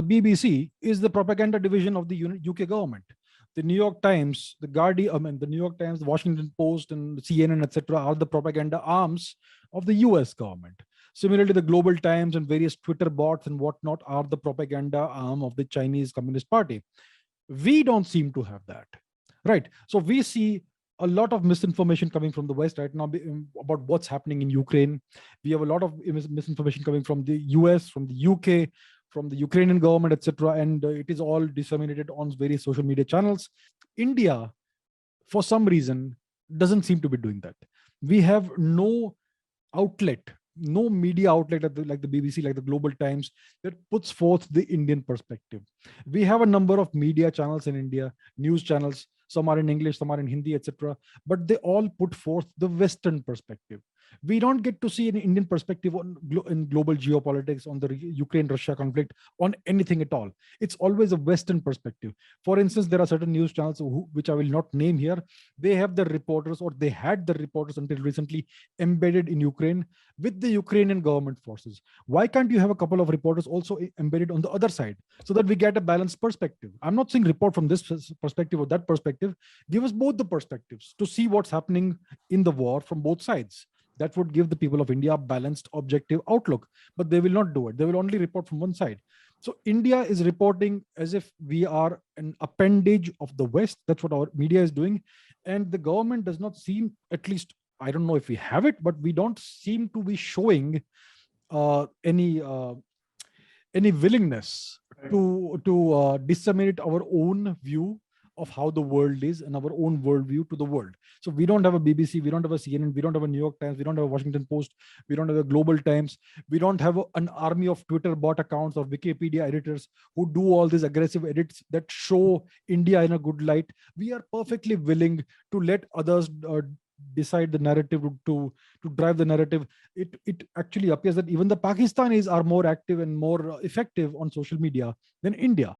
BBC is the propaganda division of the UK government. The New York Times, the Guardian, the New York Times, the Washington Post, and CNN, etc., are the propaganda arms of the US government. Similarly, the Global Times and various Twitter bots and whatnot are the propaganda arm of the Chinese Communist Party. We don't seem to have that, right? So we see a lot of misinformation coming from the West right now about what's happening in Ukraine. We have a lot of misinformation coming from the US, from the UK, from the Ukrainian government, etc., and it is all disseminated on various social media channels. India, for some reason, doesn't seem to be doing that. We have no outlet, no media outlet like the BBC, like the Global Times, that puts forth the Indian perspective. We have a number of media channels in India, news channels. Some are in English, some are in Hindi, etc. But they all put forth the Western perspective. We don't get to see an Indian perspective in global geopolitics, on the Ukraine-Russia conflict, on anything at all. It's always a Western perspective. For instance, there are certain news channels which I will not name here. They have the reporters, or they had the reporters until recently, embedded in Ukraine with the Ukrainian government forces. Why can't you have a couple of reporters also embedded on the other side, so that we get a balanced perspective? I'm not saying report from this perspective or that perspective. Give us both the perspectives to see what's happening in the war from both sides. That would give the people of India a balanced, objective outlook. But they will not do it. They will only report from one side. So India is reporting as if we are an appendage of the West. That's what our media is doing. And the government does not seem, at least I don't know if we have it, but we don't seem to be showing any willingness to disseminate our own view of how the world is and our own worldview to the world. So we don't have a BBC, we don't have a CNN, we don't have a New York Times, we don't have a Washington Post, we don't have a Global Times, we don't have an army of Twitter bot accounts or Wikipedia editors who do all these aggressive edits that show India in a good light. We are perfectly willing to let others decide the narrative, to drive the narrative. It actually appears that even the Pakistanis are more active and more effective on social media than India.